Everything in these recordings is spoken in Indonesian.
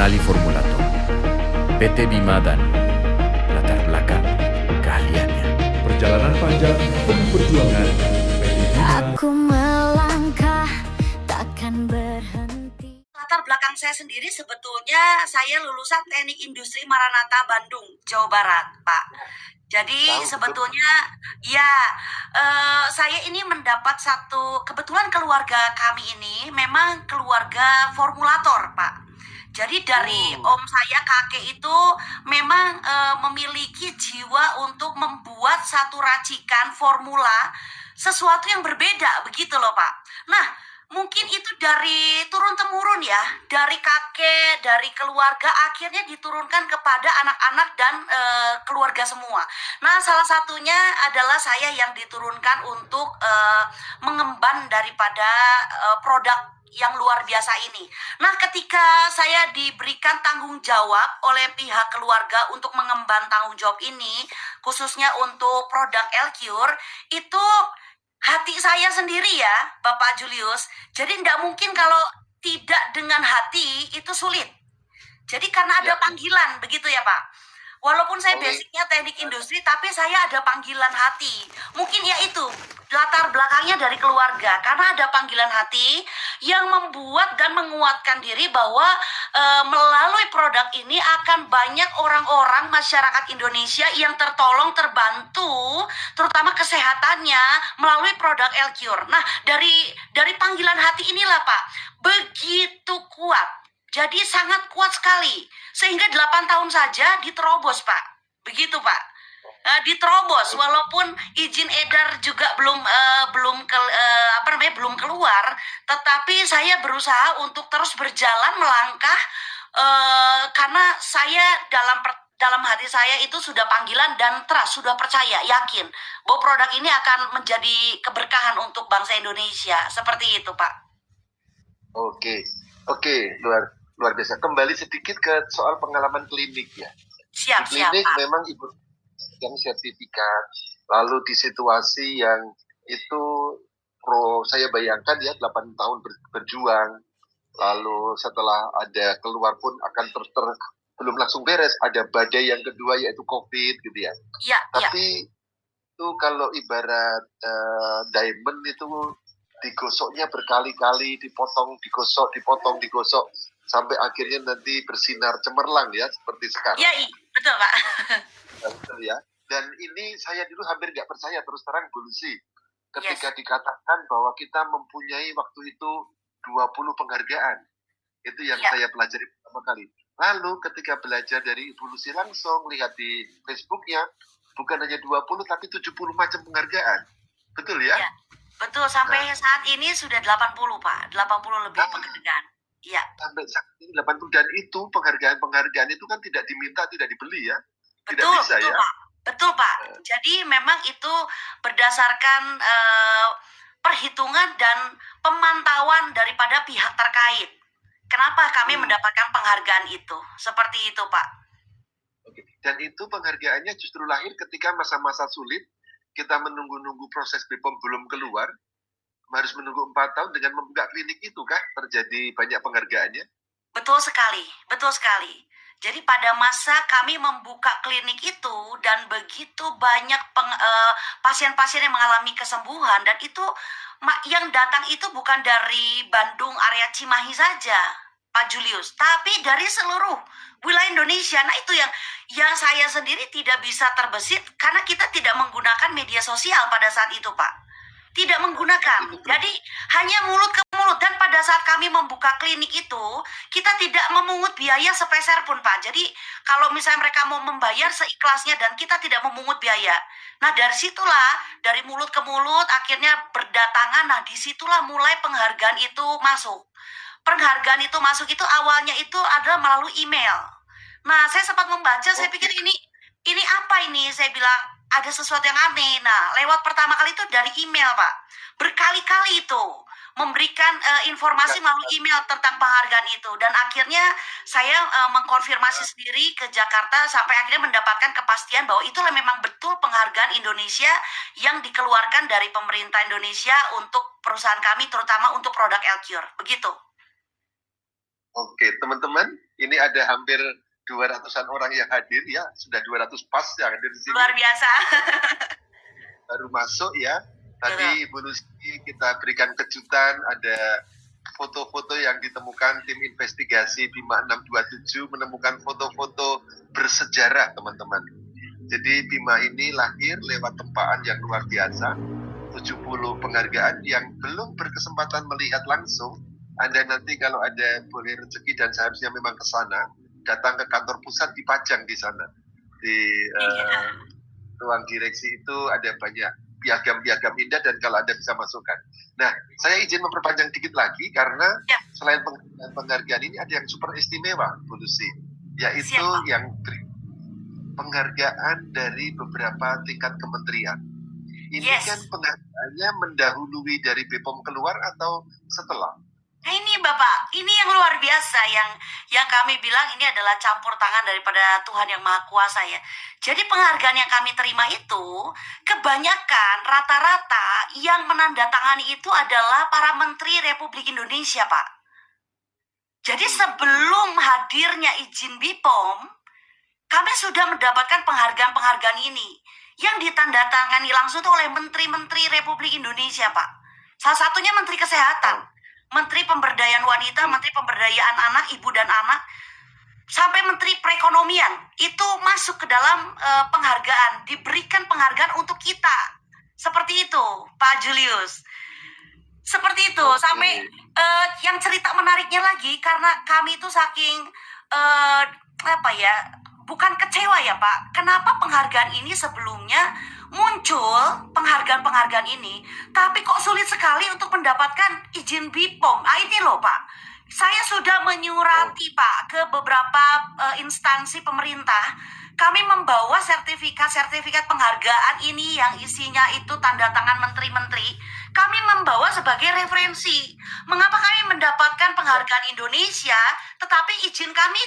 Kenali Formulator, PT Bima dan latar belakang keahliannya. Perjalanan panjang penuh perjuangan PT Bima. Aku melangkah takkan berhenti. Latar belakang saya sendiri sebetulnya saya lulusan Teknik Industri Maranatha Bandung, Jawa Barat, Pak. Jadi sebetulnya ya saya ini mendapat kebetulan keluarga kami ini memang keluarga formulator, Pak. Jadi dari om saya, kakek itu memang memiliki jiwa untuk membuat satu racikan formula sesuatu yang berbeda begitu loh, Pak. Nah, mungkin itu dari turun-temurun ya, dari kakek, dari keluarga, akhirnya diturunkan kepada anak-anak dan keluarga semua. Nah, salah satunya adalah saya yang diturunkan untuk mengemban daripada produk yang luar biasa ini. Nah, ketika saya diberikan tanggung jawab oleh pihak keluarga untuk mengemban tanggung jawab ini, khususnya untuk produk L-Cure, itu hati saya sendiri ya, Bapak Julius. Jadi tidak mungkin kalau tidak dengan hati itu sulit. Jadi karena ada panggilan, begitu ya Pak. Walaupun saya basicnya teknik industri, tapi saya ada panggilan hati. Mungkin ya itu, latar belakangnya dari keluarga. Karena ada panggilan hati yang membuat dan menguatkan diri bahwa melalui produk ini akan banyak orang-orang masyarakat Indonesia yang tertolong, terbantu, terutama kesehatannya melalui produk L-Cure. Nah, dari panggilan hati inilah Pak, begitu kuat. Jadi sangat kuat sekali, sehingga 8 tahun saja diterobos Pak, begitu Pak. Diterobos walaupun izin edar juga belum keluar, tetapi saya berusaha untuk terus berjalan melangkah karena saya dalam hati saya itu sudah panggilan dan trust, sudah percaya, yakin bahwa produk ini akan menjadi keberkahan untuk bangsa Indonesia, seperti itu Pak. Oke, luar biasa. Kembali sedikit ke soal pengalaman klinik ya. Siap, Klinik Pak. memang ibu yang sertifikat, lalu di situasi yang itu saya bayangkan ya 8 tahun berjuang, lalu setelah ada keluar pun akan belum langsung beres, ada badai yang kedua yaitu COVID gitu ya. Iya. Tapi itu kalau ibarat diamond itu digosoknya berkali-kali, digosok, digosok sampai akhirnya nanti bersinar cemerlang ya seperti sekarang. Iya, betul Pak. Betul ya. Dan ini saya dulu hampir nggak percaya terus terang Bu Lucy ketika dikatakan bahwa kita mempunyai waktu itu 20 penghargaan. Itu yang saya pelajari pertama kali. Lalu ketika belajar dari Ibu Lucy langsung lihat di Facebooknya, bukan hanya 20 tapi 70 macam penghargaan. Betul ya? Iya. Betul, sampai saat ini sudah 80 Pak, 80 lebih penghargaan. Iya. Sampai saat ini 80, dan itu penghargaan itu kan tidak diminta, tidak dibeli ya. Tidak Betul, bisa betul, ya. Pak. Betul Pak. Jadi memang itu berdasarkan perhitungan dan pemantauan daripada pihak terkait. Kenapa kami mendapatkan penghargaan itu? Seperti itu Pak. Oke. Dan itu penghargaannya justru lahir ketika masa-masa sulit, kita menunggu-nunggu proses BPOM belum keluar, harus menunggu 4 tahun dengan membuka klinik itu kan terjadi banyak penghargaannya. Betul sekali, betul sekali. Jadi pada masa kami membuka klinik itu dan begitu banyak pasien-pasien yang mengalami kesembuhan, dan itu yang datang itu bukan dari Bandung area Cimahi saja, Pak Julius, tapi dari seluruh wilayah Indonesia. Nah itu yang saya sendiri tidak bisa terbesit karena kita tidak menggunakan media sosial pada saat itu Pak. Tidak menggunakan, jadi hanya mulut ke mulut. Dan pada saat kami membuka klinik itu, kita tidak memungut biaya sepeser pun Pak. Jadi kalau misalnya mereka mau membayar seikhlasnya dan kita tidak memungut biaya. Nah dari situlah, dari mulut ke mulut akhirnya berdatangan. Nah disitulah mulai penghargaan itu masuk. Penghargaan itu masuk itu awalnya itu adalah melalui email. Nah saya sempat membaca, saya pikir ini apa ini? Saya bilang ada sesuatu yang aneh. Nah, lewat pertama kali itu dari email, Pak. Berkali-kali itu memberikan informasi melalui email tentang penghargaan itu. Dan akhirnya saya mengkonfirmasi sendiri ke Jakarta sampai akhirnya mendapatkan kepastian bahwa itulah memang betul penghargaan Indonesia yang dikeluarkan dari pemerintah Indonesia untuk perusahaan kami, terutama untuk produk L-Cure. Begitu. Oke, teman-teman, Ini ada hampir 200-an orang yang hadir ya, sudah 200 pas yang hadir di sini. Luar biasa. Baru masuk ya. Tadi Ibu Lucy kita berikan kejutan, ada foto-foto yang ditemukan tim investigasi Bima 627 menemukan foto-foto bersejarah, teman-teman. Jadi Bima ini lahir lewat tempaan yang luar biasa. 70 penghargaan yang belum berkesempatan melihat langsung. Anda nanti kalau ada boleh rezeki dan seharusnya memang ke sana, datang ke kantor pusat dipajang di sana. Di ruang direksi itu ada banyak piagam-piagam indah dan kalau Anda bisa masukkan. Nah, saya izin memperpanjang dikit lagi karena selain penghargaan ini ada yang super istimewa, Bu Lucy, yaitu yang penghargaan dari beberapa tingkat kementerian. Ini kan penghargaannya mendahului dari BPOM keluar atau setelah? Nah ini Bapak, ini yang luar biasa yang kami bilang ini adalah campur tangan daripada Tuhan Yang Maha Kuasa ya. Jadi penghargaan yang kami terima itu kebanyakan rata-rata yang menandatangani itu adalah para Menteri Republik Indonesia, Pak. Jadi sebelum hadirnya izin BPOM, kami sudah mendapatkan penghargaan-penghargaan ini yang ditandatangani langsung oleh Menteri-Menteri Republik Indonesia, Pak. Salah satunya Menteri Kesehatan, Menteri Pemberdayaan Wanita, Menteri Pemberdayaan Anak, Ibu dan Anak, sampai Menteri Perekonomian itu masuk ke dalam penghargaan, diberikan penghargaan untuk kita. Seperti itu, Pak Julius. Seperti itu, sampai yang cerita menariknya lagi karena kami itu saking bukan kecewa ya Pak. Kenapa penghargaan ini sebelumnya muncul penghargaan-penghargaan ini, tapi kok sulit sekali untuk mendapatkan izin BPOM. Nah ini loh Pak, saya sudah menyurati Pak ke beberapa instansi pemerintah. Kami membawa sertifikat penghargaan ini yang isinya itu tanda tangan menteri-menteri. Kami membawa sebagai referensi. Mengapa kami mendapatkan penghargaan Indonesia, tetapi izin kami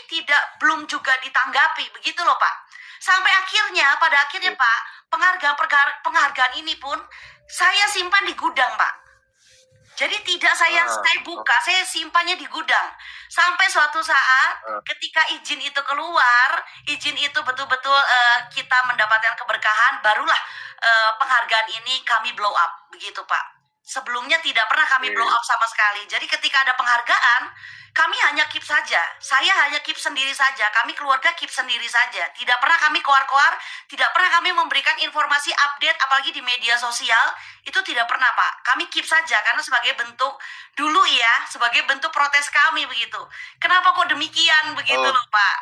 belum juga ditanggapi, begitu loh Pak. Sampai pada akhirnya Pak, penghargaan ini pun saya simpan di gudang Pak. Jadi tidak saya buka, saya simpannya di gudang. Sampai suatu saat ketika izin itu keluar, izin itu betul-betul kita mendapatkan keberkahan, barulah penghargaan ini kami blow up, begitu Pak. Sebelumnya tidak pernah kami blow up sama sekali. Jadi ketika ada penghargaan, kami hanya keep saja. Saya hanya keep sendiri saja. Kami keluarga keep sendiri saja. Tidak pernah kami keluar-keluar, tidak pernah kami memberikan informasi update, apalagi di media sosial. Itu tidak pernah Pak. Kami keep saja karena sebagai bentuk dulu ya, sebagai bentuk protes kami begitu. Kenapa kok demikian begitu loh Pak?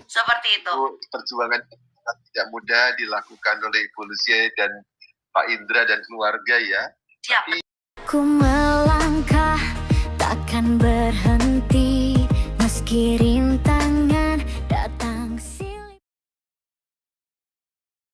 Seperti itu. Perjuangan tidak mudah dilakukan oleh Ibu Lucy dan Pak Indra dan keluarga ya. Siap. Ku melangkah takkan berhenti meski